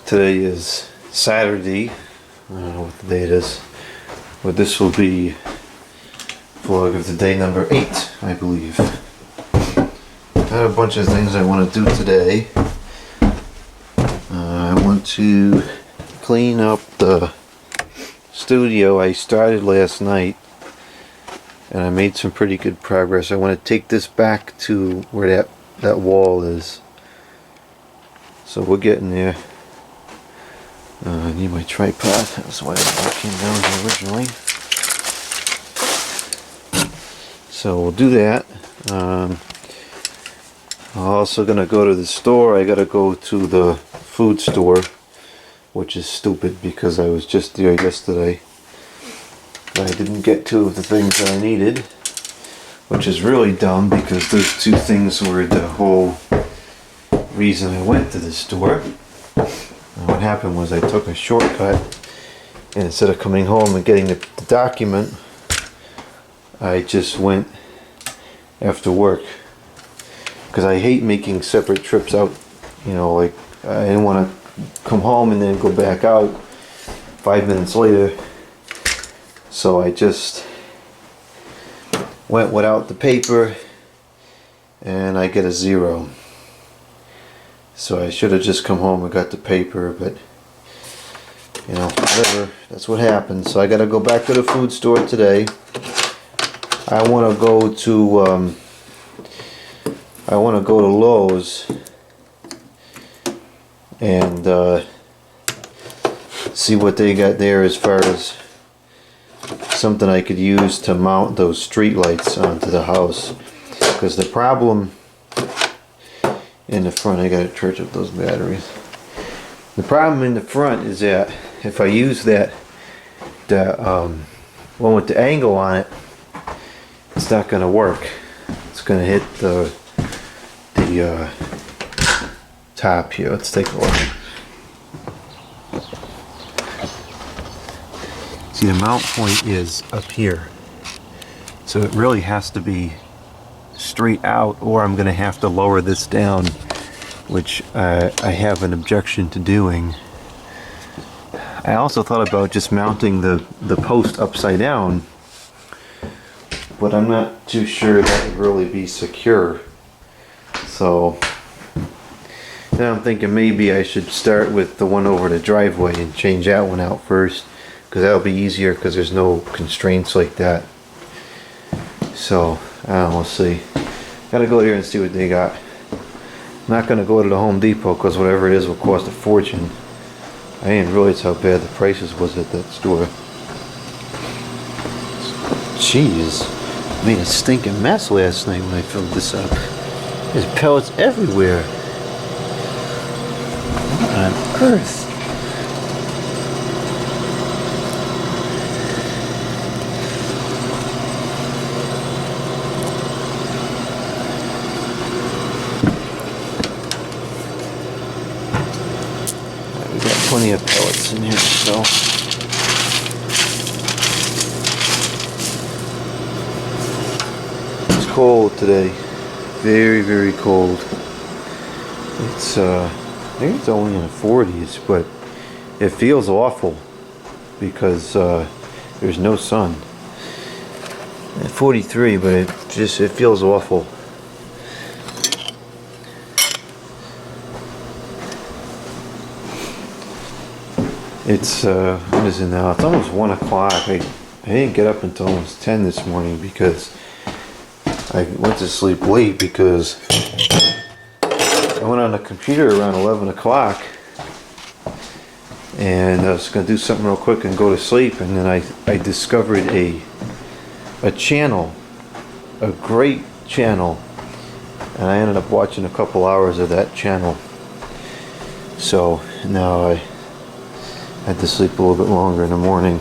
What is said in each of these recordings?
Today is Saturday. I don't know what the date is, but this will be vlog of the day number 8, I believe. I have a bunch of things I want to do today. I want to clean up the studio. I started last night and I made some pretty good progress. I want to take this back to where that wall is. So we're getting there. I need my tripod. That's why I came down here originally. So we'll do that. I'm also gonna go to the store. I gotta go to the food store, which is stupid because I was just there yesterday. I didn't get two of the things that I needed, which is really dumb because those two things were the whole reason I went to the store. And what happened was I took a shortcut, and instead of coming home and getting the document, I just went after work because I hate making separate trips out. You know, like I didn't want to come home and then go back out 5 minutes later. So I just went without the paper and I get a 0. So I should have just come home and got the paper, but you know, whatever, that's what happened. So I gotta go back to the food store today. I wanna go to Lowe's and see what they got there as far as something I could use to mount those street lights onto the house. Because the problem in the front, I gotta charge up those batteries. The problem in the front is that if I use the one with the angle on it, it's not gonna work. It's gonna hit the top here. Let's take a look. See, the mount point is up here, so it really has to be straight out, or I'm gonna have to lower this down, which I have an objection to doing. I also thought about just mounting the post upside down, but I'm not too sure that would really be secure. So now I'm thinking maybe I should start with the one over the driveway and change that one out first, because that'll be easier because there's no constraints like that. So I don't know, we'll see. Gotta go here and see what they got. I'm not gonna go to the Home Depot because whatever it is will cost a fortune. I didn't realize how bad the prices was at that store. Jeez, I made a stinking mess last night when I filled this up. There's pellets everywhere. What on earth? Plenty of pellets in here, so it's cold today. Very, very cold. It's I think it's only in the 40s, but it feels awful because there's no sun. At 43, but it feels awful. It's what is it now? It's almost 1 o'clock. I didn't get up until almost 10 this morning because I went to sleep late because I went on the computer around 11 o'clock and I was going to do something real quick and go to sleep, and then I discovered a channel, a great channel, and I ended up watching a couple hours of that channel. So now I had to sleep a little bit longer in the morning.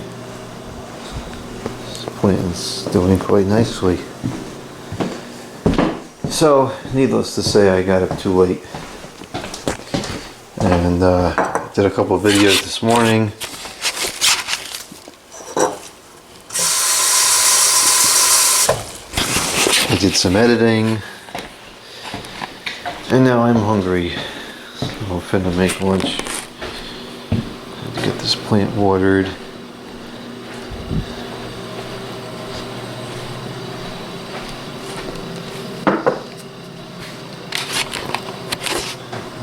This plant's doing quite nicely. So, needless to say, I got up too late. And did a couple of videos this morning. I did some editing. And now I'm hungry. So I'm finna make lunch. this plant watered.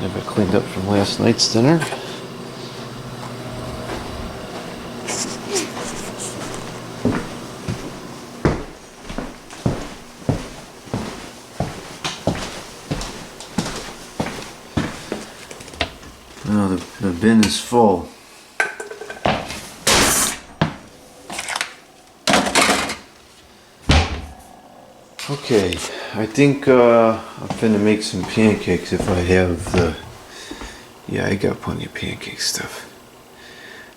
Never cleaned up from last night's dinner. Oh, the bin is full. Okay, I think I'm finna make some pancakes if I have the... Yeah, I got plenty of pancake stuff.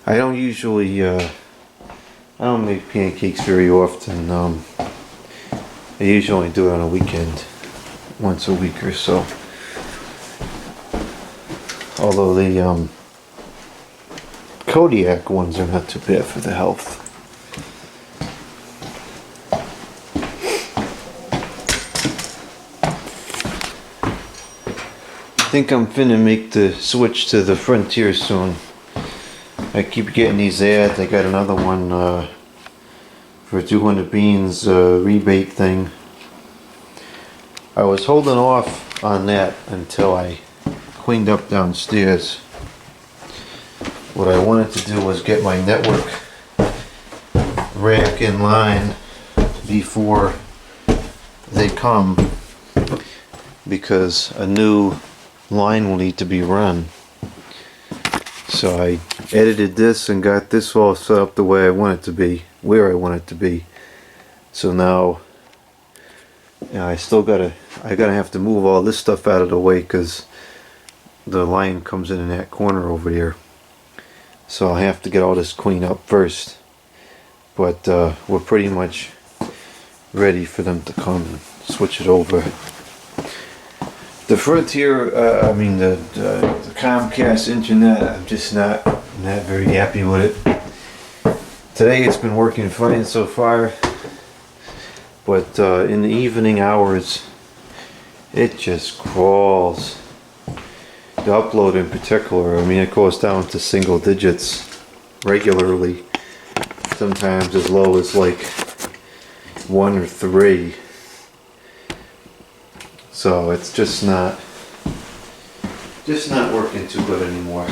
I don't usually, I don't make pancakes very often. I usually do it on a weekend, once a week or so. Although the Kodiak ones are not too bad for the health. I think I'm finna make the switch to the Frontier soon. I keep getting these ads. I got another one for 200 beans rebate thing. I was holding off on that until I cleaned up downstairs. What I wanted to do was get my network rack in line before they come, because a new line will need to be run. So I edited this and got this all set up the way I want it to be, where I want it to be. So now, I gotta have to move all this stuff out of the way because the line comes in that corner over there. So I have to get all this cleaned up first. But we're pretty much ready for them to come and switch it over. The Frontier, the Comcast internet, I'm just not very happy with it. Today it's been working fine so far, but in the evening hours, it just crawls. The upload in particular, it goes down to single digits regularly. Sometimes as low as like 1 or 3. So it's just not working too good anymore.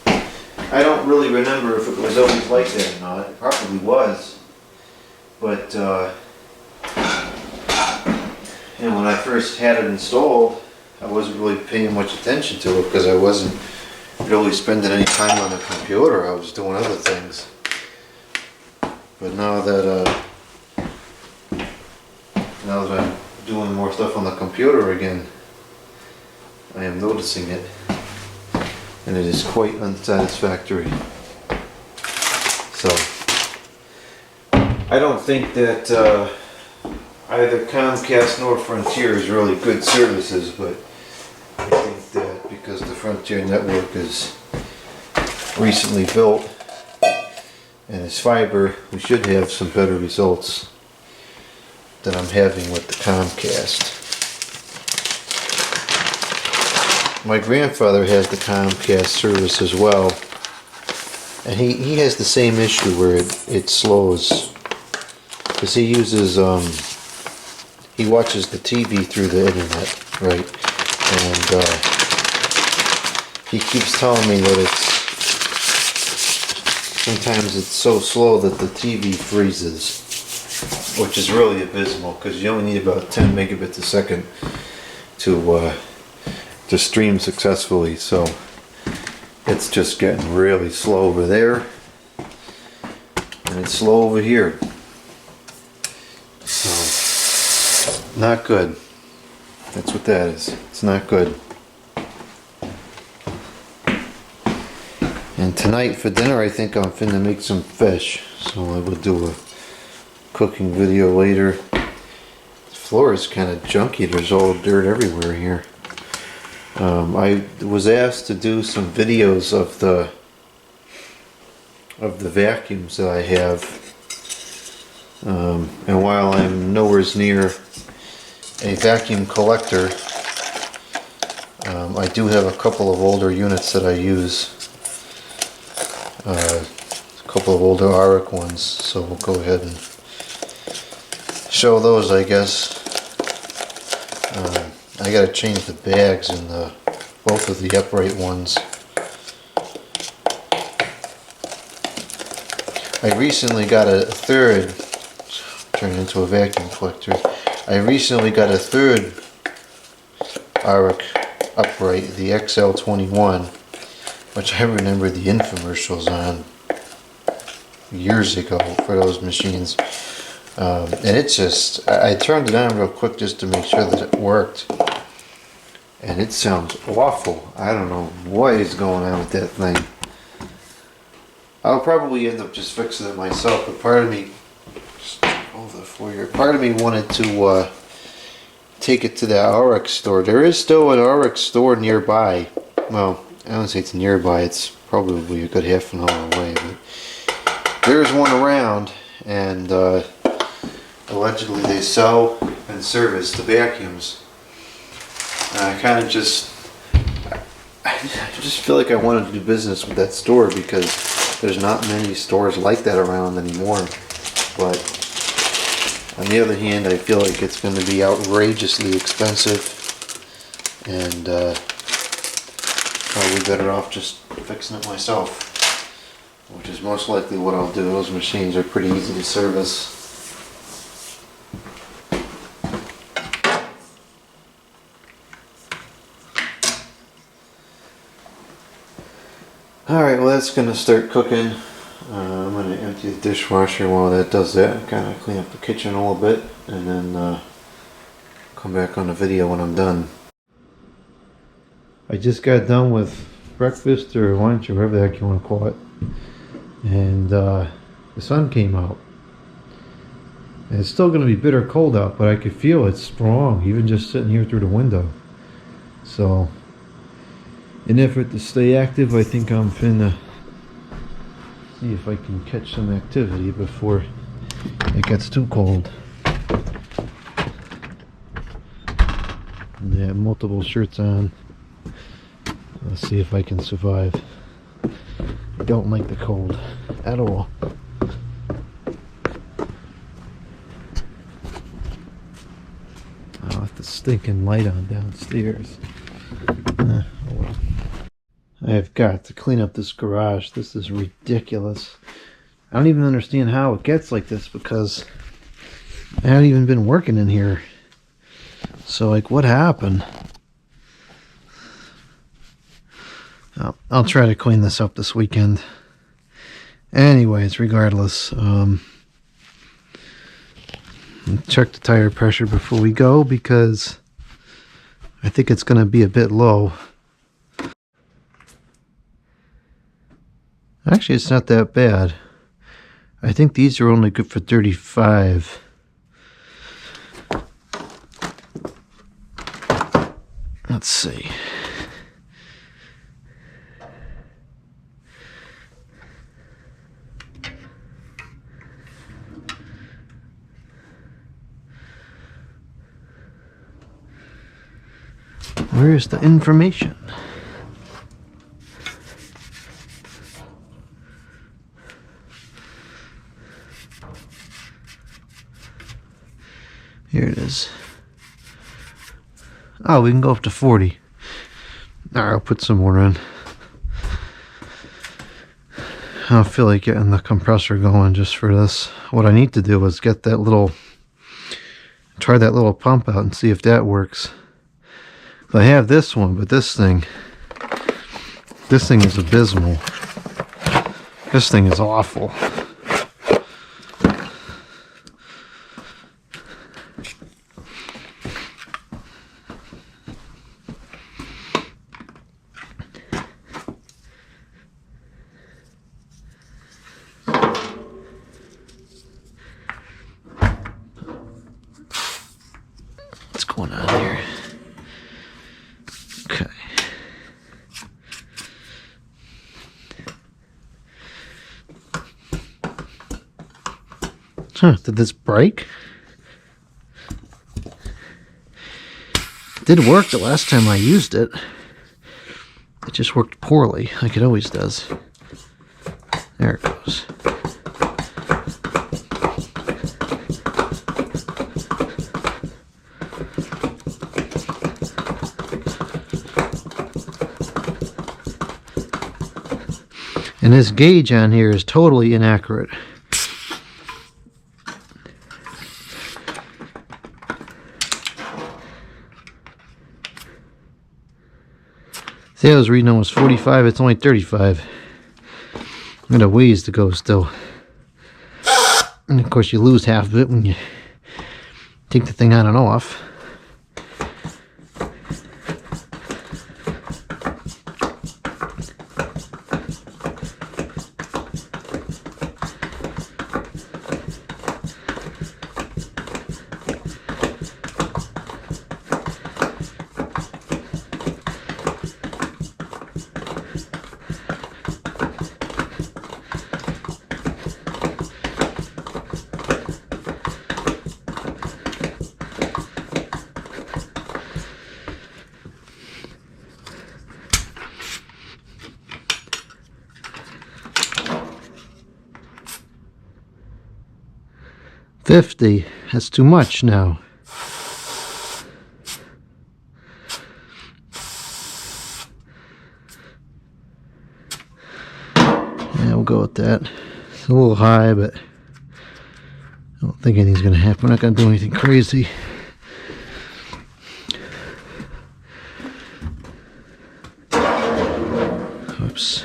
I don't really remember if it was always like that or not. It probably was. But and when I first had it installed, I wasn't really paying much attention to it because I wasn't really spending any time on the computer. I was doing other things. But now that I'm doing more stuff on the computer again, I am noticing it, and it is quite unsatisfactory. So I don't think that either Comcast nor Frontier is really good services, but I think that because the Frontier network is recently built and it's fiber, we should have some better results that I'm having with the Comcast. My grandfather has the Comcast service as well, and he has the same issue where it slows, because he uses he watches the TV through the internet, right? And he keeps telling me that sometimes it's so slow that the TV freezes, which is really abysmal because you only need about 10 megabits a second to stream successfully. So it's just getting really slow over there, and it's slow over here. So not good. That's what that is. It's not good. And tonight for dinner, I think I'm finna make some fish. So I will do a cooking video later. The floor is kind of junky. There's all dirt everywhere here. I was asked to do some videos of the vacuums that I have, and while I'm nowhere near a vacuum collector, I do have a couple of older units that I use. a couple of older Auric ones, so we'll go ahead and show those, I guess. I gotta change the bags in both of the upright ones. I recently got a third, turned into a vacuum collector. I recently got a third Auric upright, the XL21, which I remember the infomercials on years ago for those machines. And it's just, I turned it on real quick just to make sure that it worked. And it sounds awful. I don't know what is going on with that thing. I'll probably end up just fixing it myself, but part of me, part of me wanted to take it to the Auric store. There is still an Auric store nearby. Well, I don't say it's nearby, it's probably a good half an hour away, but there's one around, and allegedly they sell and service the vacuums. I kind of just feel like I wanted to do business with that store because there's not many stores like that around anymore. But on the other hand, I feel like it's going to be outrageously expensive, and probably better off just fixing it myself, which is most likely what I'll do. Those machines are pretty easy to service. Alright, well that's going to start cooking. I'm going to empty the dishwasher while that does that. Kind of clean up the kitchen a little bit, and then come back on the video when I'm done. I just got done with breakfast or lunch or whatever the heck you want to call it. And the sun came out. And it's still going to be bitter cold out, but I could feel it strong, even just sitting here through the window. So, in an effort to stay active, I think I'm finna see if I can catch some activity before it gets too cold. Yeah, multiple shirts on. Let's see if I can survive. I don't like the cold at all. I'll have the stinking light on downstairs. Oh well. I've got to clean up this garage. This is ridiculous. I don't even understand how it gets like this because I haven't even been working in here. So, like, what happened? I'll try to clean this up this weekend. Anyways, regardless, check the tire pressure before we go because I think it's going to be a bit low. Actually, it's not that bad. I think these are only good for 35. Let's see. Where is the information? Here it is. Oh, we can go up to 40. Alright, I'll put some more in. I don't feel like getting the compressor going just for this. What I need to do is get that little, try that little pump out and see if that works. I have this one, but this thing is abysmal. This thing is awful. What's going on here? Okay. Huh, did this break? It did work the last time I used it. It just worked poorly, like it always does. There it goes. And this gauge on here is totally inaccurate. See, I was reading almost 45, it's only 35. I got a ways to go still. And of course you lose half of it when you take the thing on and off. $50. That's too much now. Yeah, we'll go with that. It's a little high, but I don't think anything's going to happen. We're not going to do anything crazy. Oops.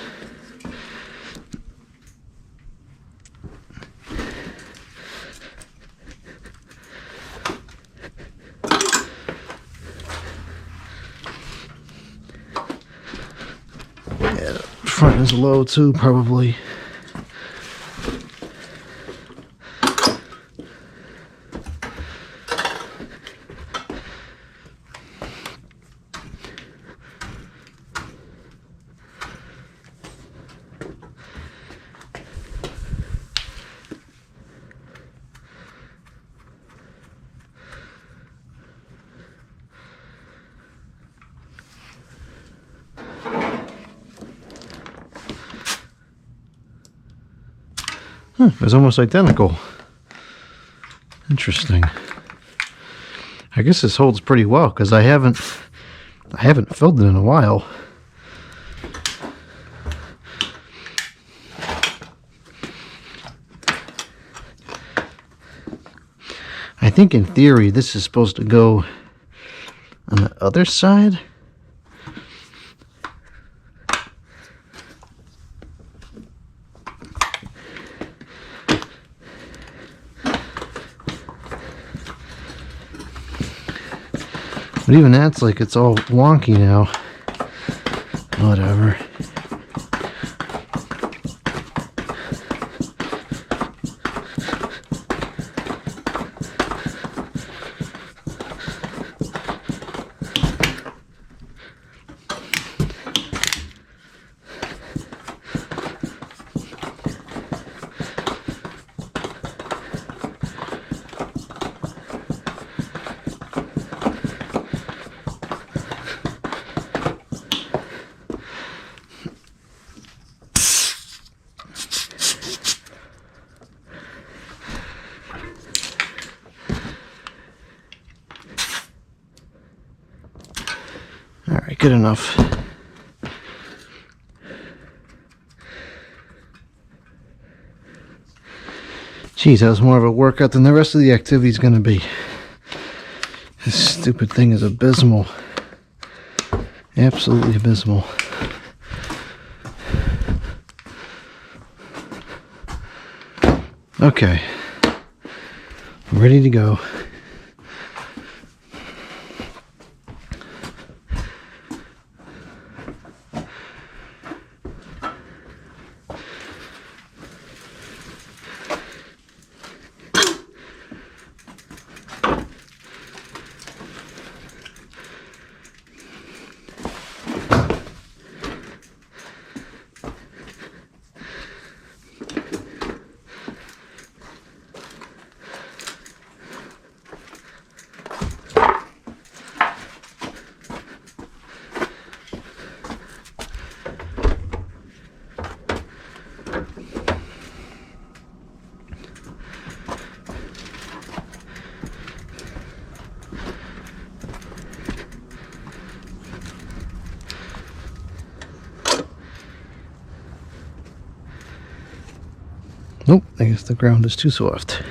Yeah, the front is low too, probably. It's almost identical. Interesting. I guess this holds pretty well because I haven't filled it in a while. I think in theory this is supposed to go on the other side. But even that's like it's all wonky now. Whatever. Alright, good enough. Geez, that was more of a workout than the rest of the activity is going to be. This stupid thing is abysmal. Absolutely abysmal. Okay. I'm ready to go. Nope, I guess the ground is too soft.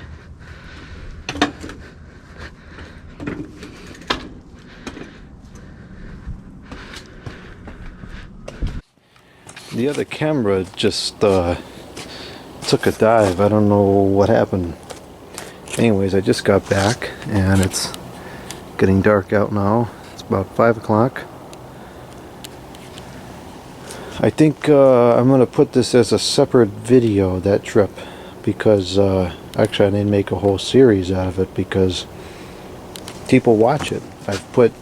The other camera just took a dive. I don't know what happened. Anyways, I just got back and it's getting dark out now. It's about 5 o'clock. I think I'm going to put this as a separate video, that trip, because actually I didn't make a whole series out of it because people watch it. I've put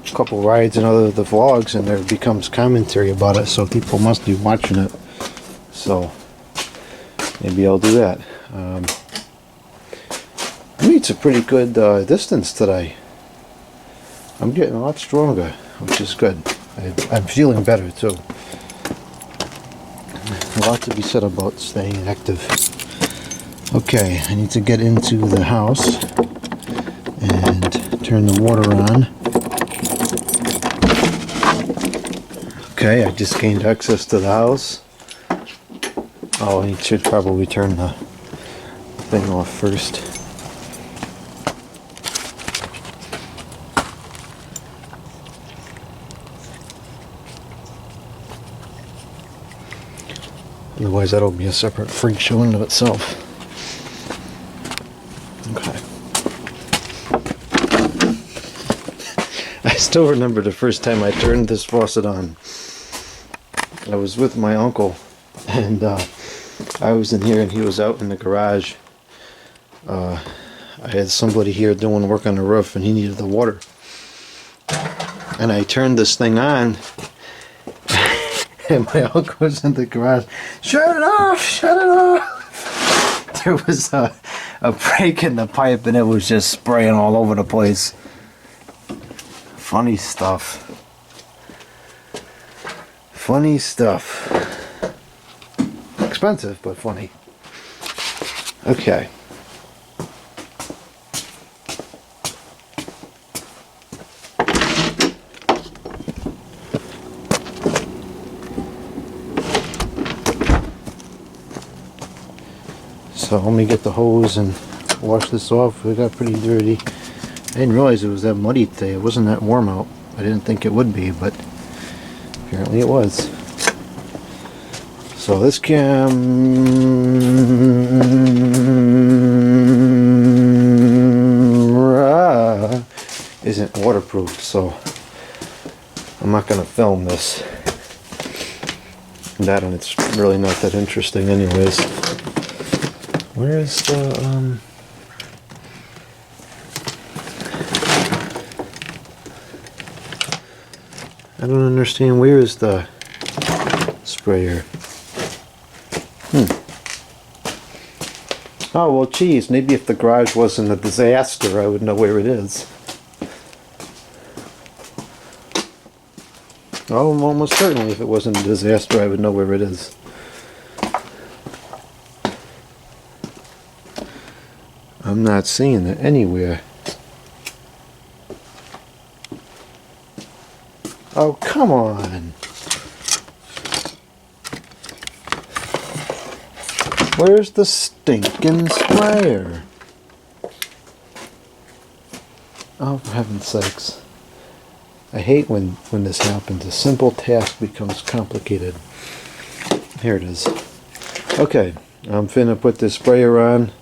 a couple rides in other of the vlogs and there becomes commentary about it, so people must be watching it. So maybe I'll do that. I mean, it's a pretty good distance today. I'm getting a lot stronger, which is good. I'm feeling better too. A lot to be said about staying active. Okay, I need to get into the house and turn the water on. Okay, I just gained access to the house. Oh, I should probably turn the thing off first. Otherwise that'll be a separate freak show in of itself. Okay. I still remember the first time I turned this faucet on. I was with my uncle and I was in here and he was out in the garage. I had somebody here doing work on the roof and he needed the water. And I turned this thing on and my uncle was in the garage. Shut it off! Shut it off! There was a break in the pipe and it was just spraying all over the place. Funny stuff. Funny stuff. Expensive, but funny. Okay. So let me get the hose and wash this off. It got pretty dirty. I didn't realize it was that muddy today. It wasn't that warm out. I didn't think it would be, but apparently it was. So this camera isn't waterproof, so I'm not going to film this. That, and it's really not that interesting anyways. Where's the I don't understand. Where is the sprayer? Oh, well, geez, maybe if the garage wasn't a disaster, I would know where it is. Oh, almost certainly if it wasn't a disaster, I would know where it is. I'm not seeing it anywhere. Oh, come on. Where's the stinking sprayer? Oh, for heaven's sakes. I hate when this happens. A simple task becomes complicated. Here it is. Okay, I'm finna put this sprayer on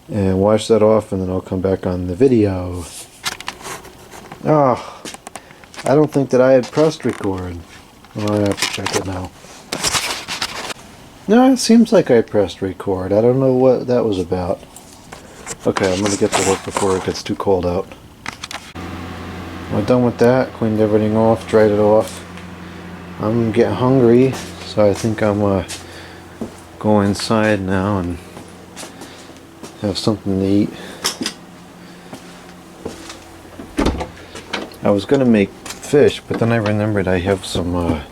and wash that off, and then I'll come back on the video. Oh, I don't think that I had pressed record. Well, I have to check it now. No, it seems like I pressed record. I don't know what that was about. Okay, I'm going to get to work before it gets too cold out. I'm done with that. Cleaned everything off, dried it off. I'm getting hungry, so I think I'm go inside now and have something to eat. I was going to make fish, but then I remembered I have some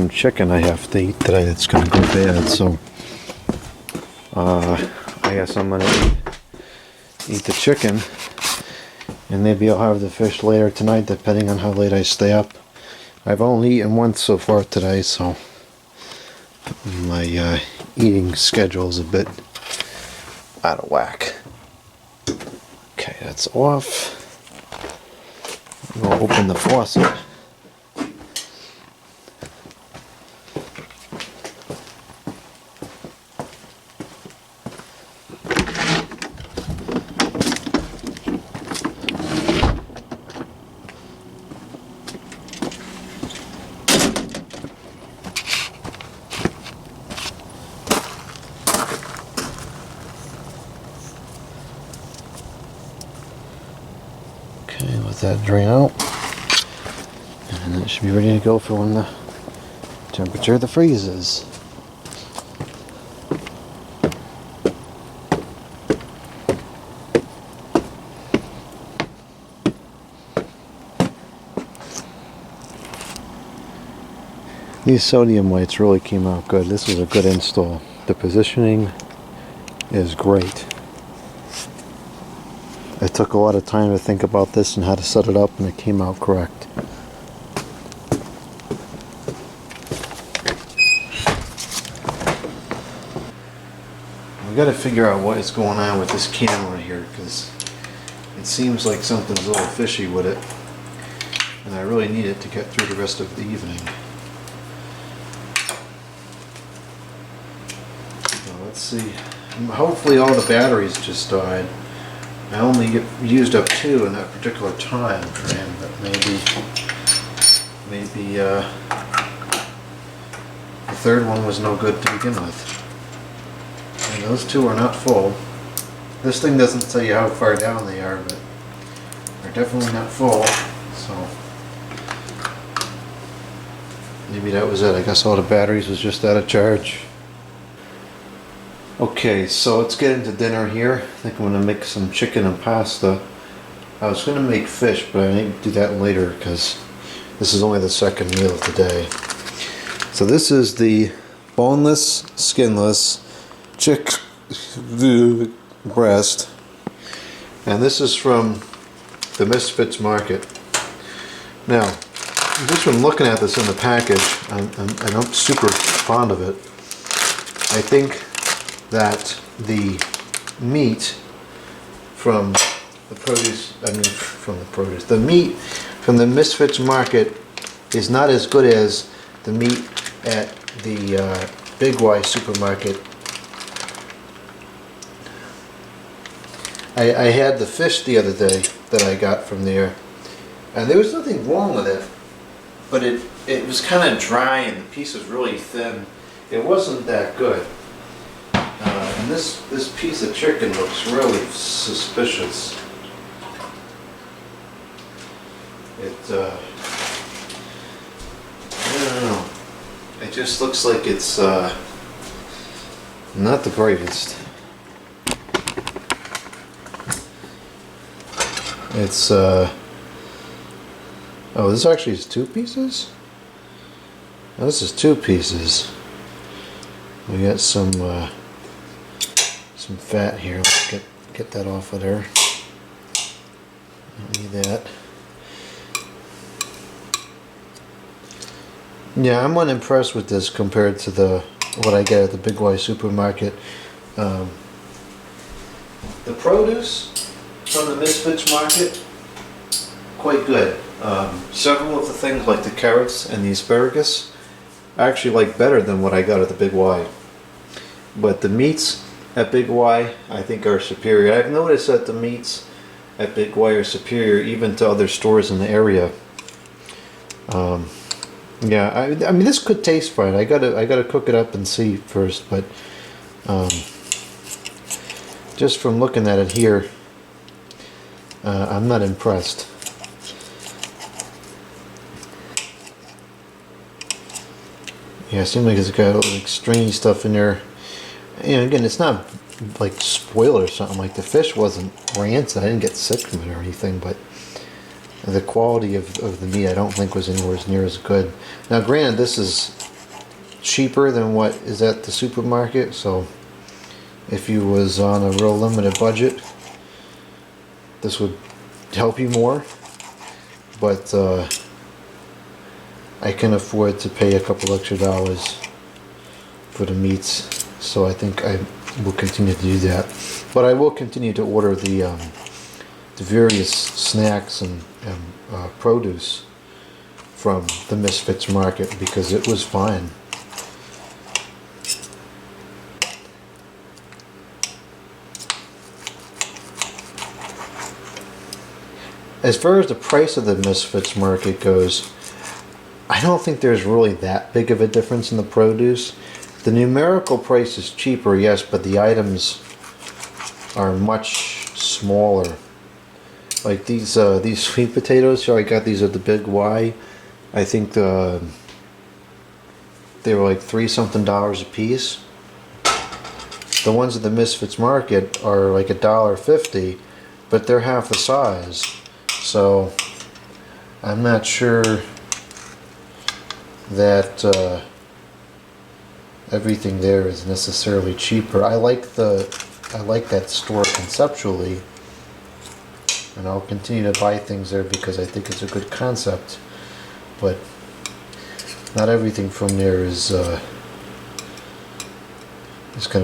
chicken I have to eat today that's going to go bad, so I guess I'm going to eat the chicken, and maybe I'll have the fish later tonight depending on how late I stay up. I've only eaten once so far today, so My eating schedule's a bit out of whack. Okay, that's off. We'll open the faucet. Okay, let that drain out. And it should be ready to go for when the temperature of the freeze is. These sodium lights really came out good. This was a good install. The positioning is great. I took a lot of time to think about this and how to set it up, and it came out correct. We got to figure out what is going on with this camera here, because it seems like something's a little fishy with it, and I really need it to get through the rest of the evening. So let's see. Hopefully all the batteries just died. I only used up 2 in that particular time frame, but maybe the third one was no good to begin with. And those 2 are not full. This thing doesn't tell you how far down they are, but they're definitely not full. So maybe that was it. I guess all the batteries was just out of charge. Okay, so let's get into dinner here. I think I'm going to make some chicken and pasta. I was going to make fish, but I need to do that later because this is only the second meal of the day. So this is the boneless, skinless chick breast. And this is from the Misfits Market. Now, just from looking at this in the package, I'm super fond of it. I think that the meat from the meat from the Misfits Market is not as good as the meat at the Big Y supermarket. I had the fish the other day that I got from there, and there was nothing wrong with it, but it was kind of dry and the piece was really thin. It wasn't that good. And this piece of chicken looks really suspicious. I don't know. It just looks like it's not the greatest. It's oh, this actually is 2 pieces? Oh, this is 2 pieces. We got some fat here. Let's get that off of there. Don't need that. Yeah, I'm unimpressed with this compared to what I get at the Big Y supermarket. The produce from the Misfits Market, quite good. Several of the things like the carrots and the asparagus I actually like better than what I got at the Big Y. But the meats at Big Y I think are superior. I've noticed that the meats at Big Y are superior even to other stores in the area. Yeah, I mean this could taste fine. I gotta cook it up and see first, but just from looking at it here, I'm not impressed. Yeah, it seems like it's got like stringy stuff in there. You know, again, it's not like spoiled or something. Like the fish wasn't rancid. I didn't get sick from it or anything, but the quality of the meat I don't think was anywhere near as good. Now granted, this is cheaper than what is at the supermarket, so if you was on a real limited budget, this would help you more, but I can afford to pay a couple extra dollars for the meats, so I think I will continue to do that. But I will continue to order the various snacks and produce from the Misfits Market because it was fine. As far as the price of the Misfits Market goes, I don't think there's really that big of a difference in the produce. The numerical price is cheaper, yes, but the items are much smaller. Like these sweet potatoes, so I got these at the Big Y. I think they were like $3 something a piece. The ones at the Misfits Market are like $1.50, but they're half the size. So I'm not sure that everything there is necessarily cheaper. I like that store conceptually, and I'll continue to buy things there because I think it's a good concept. But not everything from there is going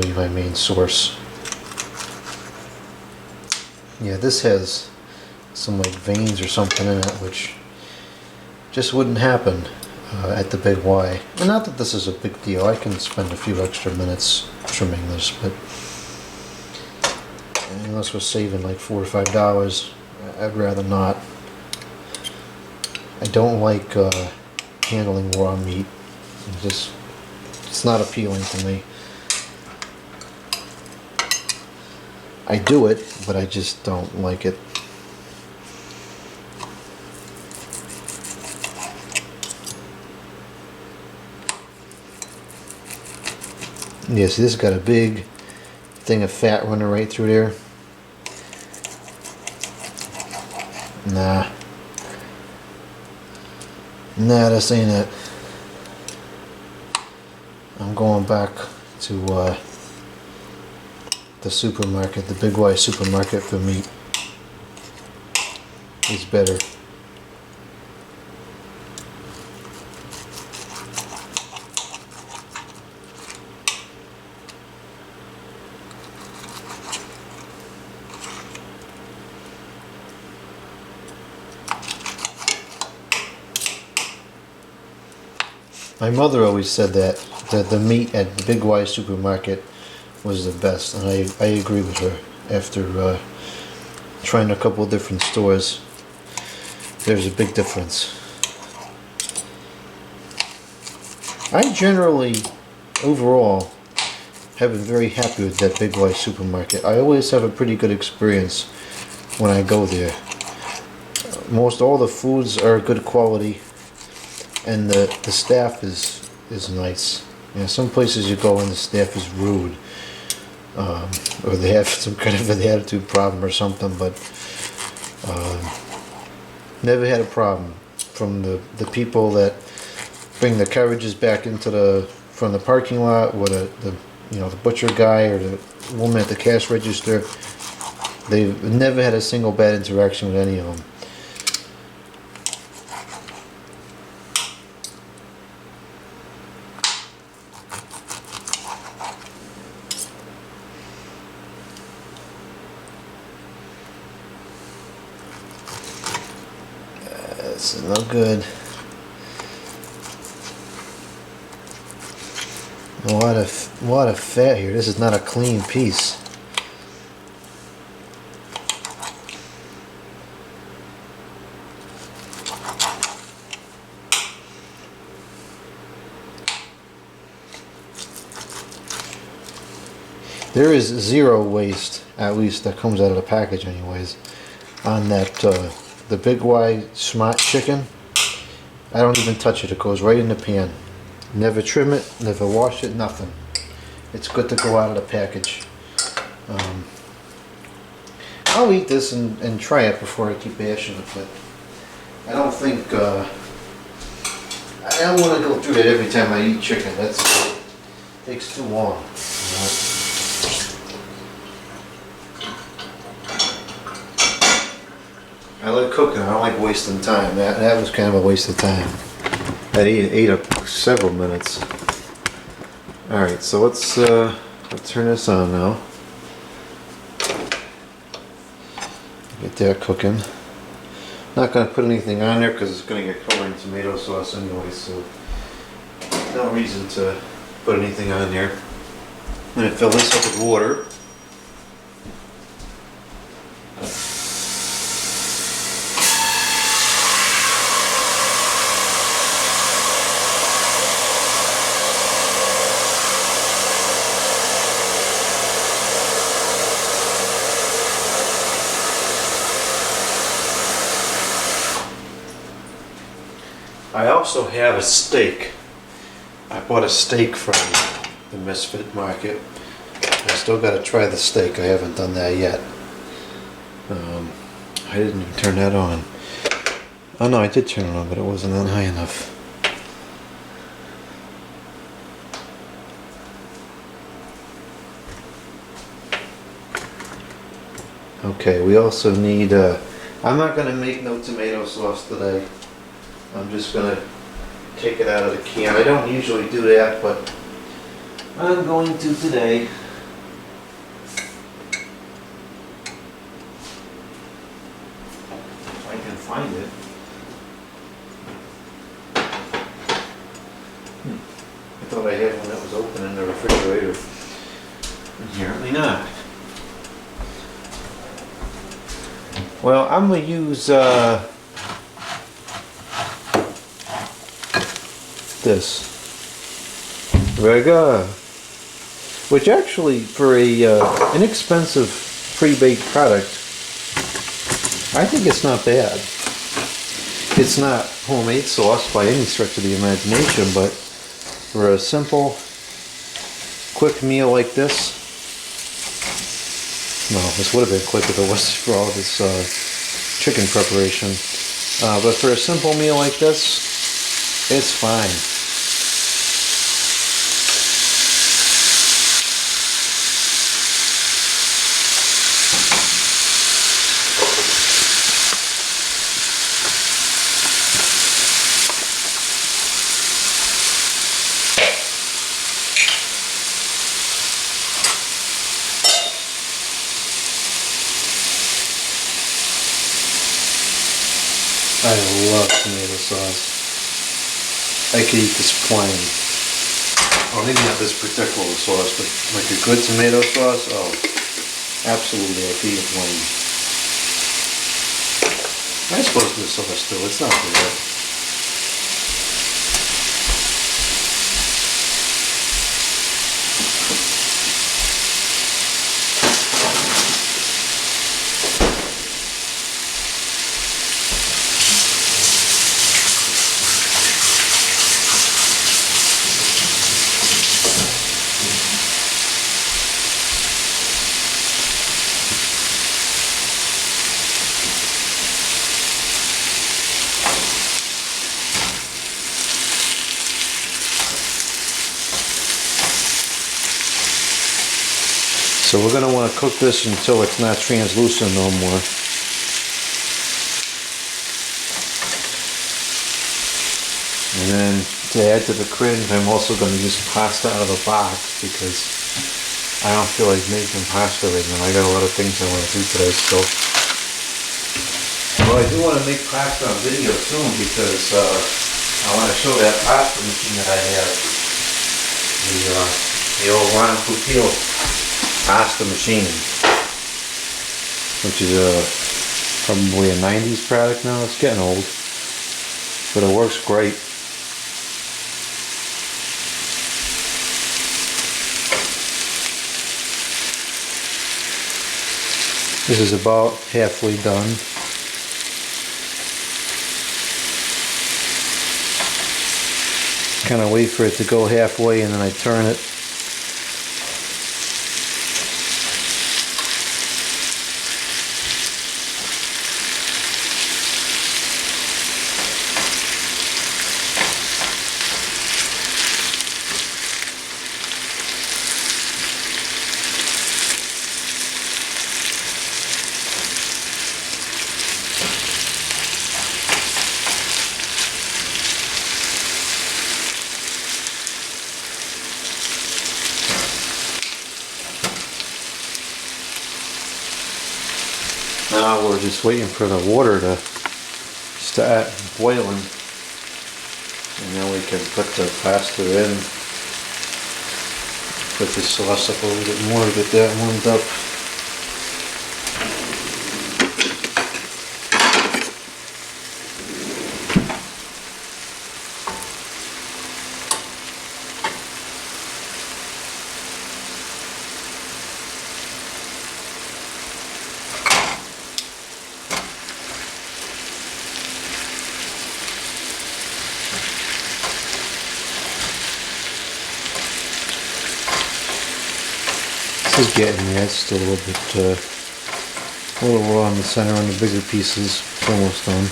to be my main source. Yeah, this has some like veins or something in it, which just wouldn't happen at the Big Y. And not that this is a big deal. I can spend a few extra minutes trimming this, but unless we're saving like $4 or $5, I'd rather not. I don't like handling raw meat. It's not appealing to me. I do it, but I just don't like it. Yeah, see, this has got a big thing of fat running right through there. Nah, this ain't it. I'm going back to the supermarket, the Big Y supermarket for meat. It's better. My mother always said that the meat at the Big Y supermarket was the best, and I agree with her. After trying a couple of different stores, there's a big difference. I generally, overall, have been very happy with that Big Y supermarket. I always have a pretty good experience when I go there. Most all the foods are good quality, and the staff is nice. You know, some places you go and the staff is rude, or they have some kind of an attitude problem or something, but never had a problem from the people that bring the carriages back into from the parking lot, or the butcher guy or the woman at the cash register. They've never had a single bad interaction with any of them. It's no good. A lot of fat here. This is not a clean piece. There is zero waste, at least that comes out of the package anyways, on that the Big Y Smart Chicken. I don't even touch it. It goes right in the pan. Never trim it, never wash it, nothing. It's good to go out of the package. I'll eat this and try it before I keep bashing it, but I don't think I don't want to go through that every time I eat chicken. It takes too long. You know? I like cooking. I don't like wasting time. That was kind of a waste of time. I ate up several minutes. All right, so let's turn this on now. Get that cooking. Not gonna put anything on there because it's gonna get covered in tomato sauce anyway, so no reason to put anything on there. I'm gonna fill this up with water. I also have a steak. I bought a steak from the Misfit Market. I still got to try the steak. I haven't done that yet. I didn't even turn that on. Oh no, I did turn it on, but it wasn't on high enough. Okay, we also need, I'm not going to make no tomato sauce today. I'm just going to take it out of the can. I don't usually do that, but I'm going to today. If I can find it. I thought I had one that was open in the refrigerator. Apparently not. Well, I'm going to use this Vega, which actually for a inexpensive pre-baked product, I think it's not bad. It's not homemade sauce by any stretch of the imagination, but for a simple, quick meal like this, well, this would have been quick if it wasn't for all this chicken preparation. But for a simple meal like this, it's fine. I love tomato sauce. I could eat this plain. Well, maybe not this particular sauce, but like a good tomato sauce, oh, absolutely, I could eat it plain. I suppose this sauce too, it's not too bad. So we're going to want to cook this until it's not translucent no more. And then to add to the cringe, I'm also going to use pasta out of a box because I don't feel like making pasta right now. I got a lot of things I want to do today still. Well, I do want to make pasta on video soon because I want to show that pasta machine that I have. The old unproductive pasta machine, which is probably a 90s product now. It's getting old, but it works great. This is about halfway done. Kind of wait for it to go halfway and then I turn it. we're just waiting for the water to start boiling. And then we can put the pasta in. Put the sauce up a little bit more to get that warmed up. This is getting there. It's still a little raw in the center on the bigger pieces. It's almost done.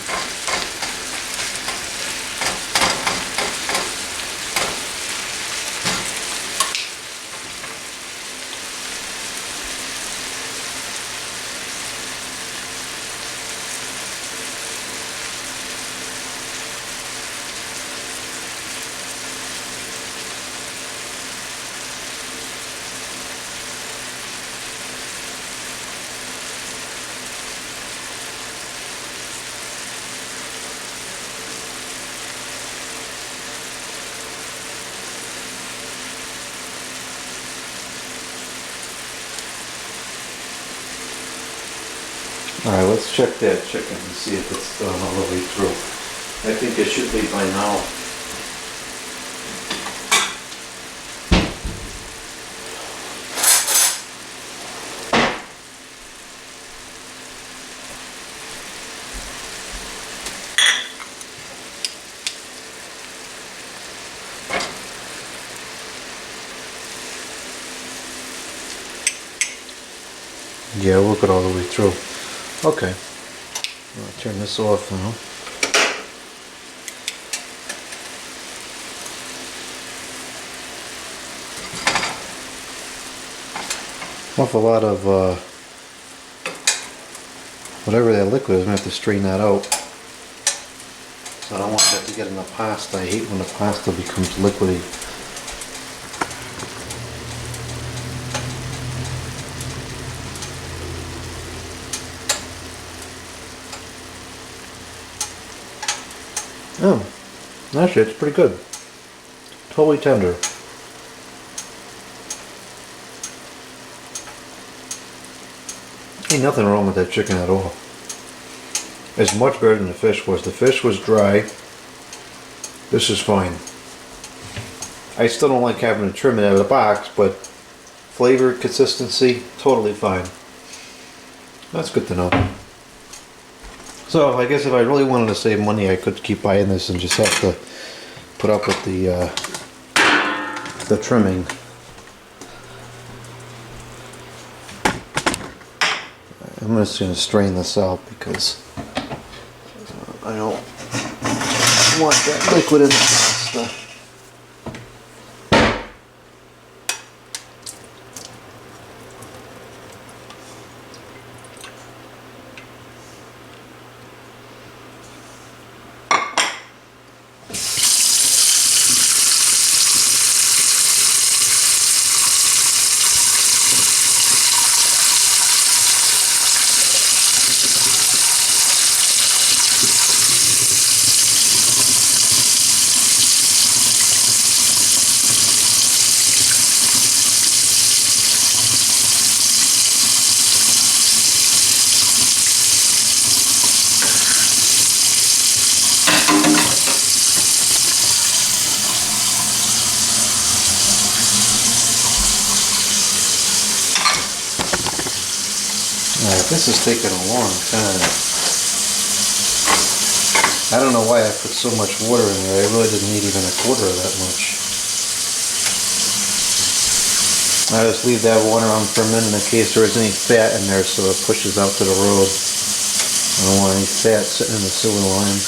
Alright, let's check that chicken and see if it's done all the way through. I think it should be by now. Yeah, we'll get all the way through. Okay, I'll turn this off now. Awful lot of whatever that liquid is. I'm gonna have to strain that out. So I don't want that to get in the pasta. I hate when the pasta becomes liquidy. Oh, actually it's pretty good. Totally tender. Ain't nothing wrong with that chicken at all. It's much better than the fish was. The fish was dry. This is fine. I still don't like having to trim it out of the box, but flavor, consistency, totally fine. That's good to know. So I guess if I really wanted to save money, I could keep buying this and just have to put up with the trimming. I'm just going to strain this out because I don't want that liquid in the pasta. Alright, this is taking a long time. I don't know why I put so much water in there. I really didn't need even a quarter of that much. I just leave that water on for a minute in case there is any fat in there so it pushes out to the road. I don't want any fat sitting in the sewer line.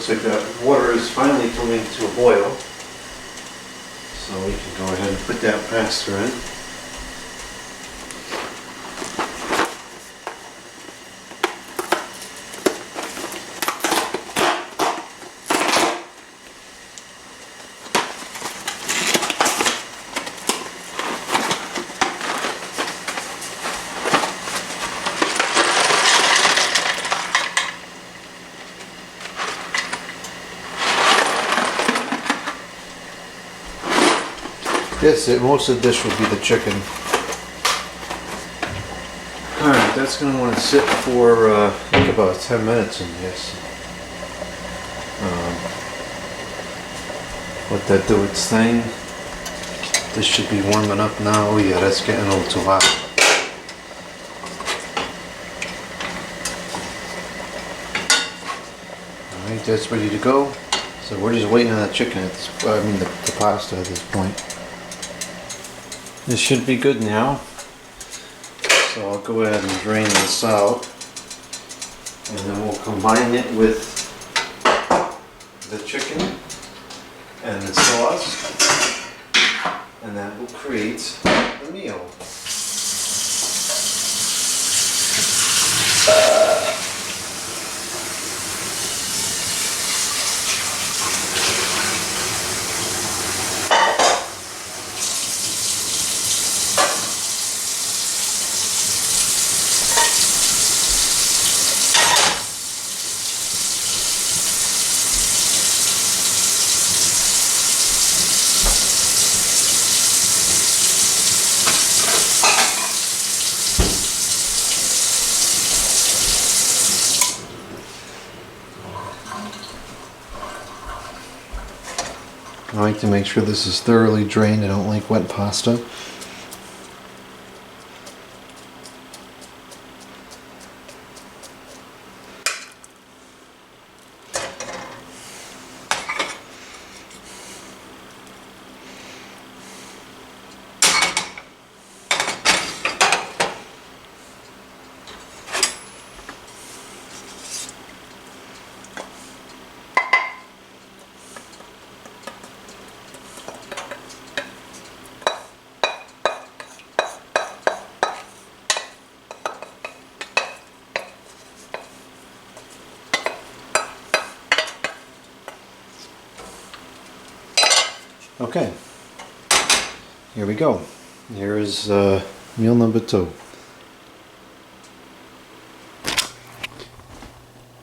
looks like that water is finally coming to a boil. So we can go ahead and put that pasta in. Yes, most of the dish will be the chicken. Alright, that's going to want to sit for I think about 10 minutes in this. let that do its thing. This should be warming up now. Oh yeah, that's getting a little too hot. Alright, that's ready to go. So we're just waiting on that chicken at this, the pasta at this point. This should be good now. So I'll go ahead and drain this out. And then we'll combine it with the chicken and the sauce. And that will create the meal. I like to make sure this is thoroughly drained. I don't like wet pasta. Okay, here we go. Here is meal number 2.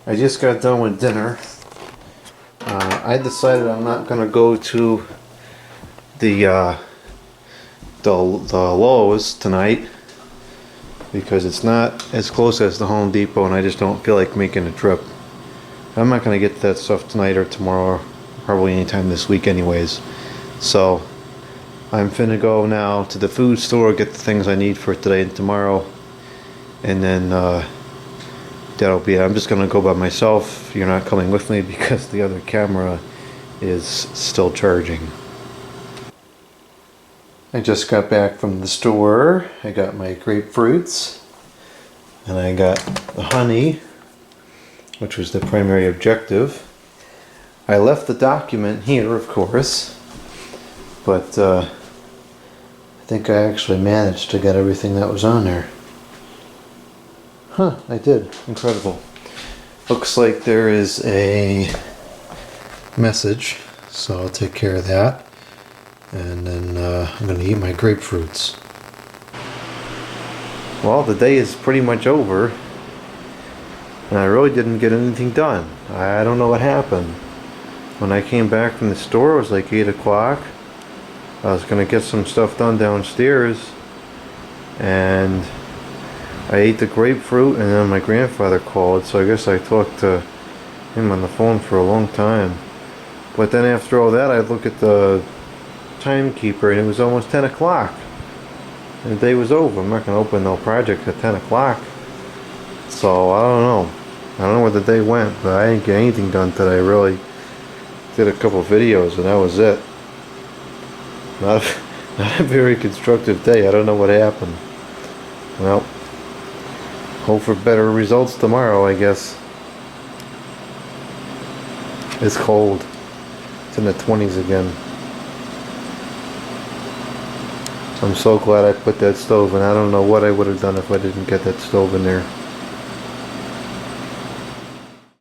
I just got done with dinner. I decided I'm not going to go to the Lowe's tonight because it's not as close as the Home Depot, and I just don't feel like making a trip. I'm not going to get that stuff tonight or tomorrow, probably anytime this week anyways. So I'm finna go now to the food store, get the things I need for today and tomorrow, and then that'll be it. I'm just gonna go by myself. You're not coming with me because the other camera is still charging. I just got back from the store. I got my grapefruits and I got the honey, which was the primary objective. I left the document here, of course. But I think I actually managed to get everything that was on there. Huh, I did. Incredible. Looks like there is a message, so I'll take care of that. And then I'm going to eat my grapefruits. Well, the day is pretty much over. And I really didn't get anything done. I don't know what happened. When I came back from the store, it was like 8 o'clock. I was going to get some stuff done downstairs, and I ate the grapefruit, and then my grandfather called, so I guess I talked to him on the phone for a long time. But then after all that, I look at the timekeeper, and it was almost 10 o'clock. And the day was over. I'm not going to open no project at 10 o'clock. So, I don't know. I don't know where the day went, but I didn't get anything done today, really. Did a couple videos, and that was it. Not a very constructive day. I don't know what happened. Well, hope for better results tomorrow, I guess. It's cold. It's in the 20s again. I'm so glad I put that stove in. I don't know what I would have done if I didn't get that stove in there.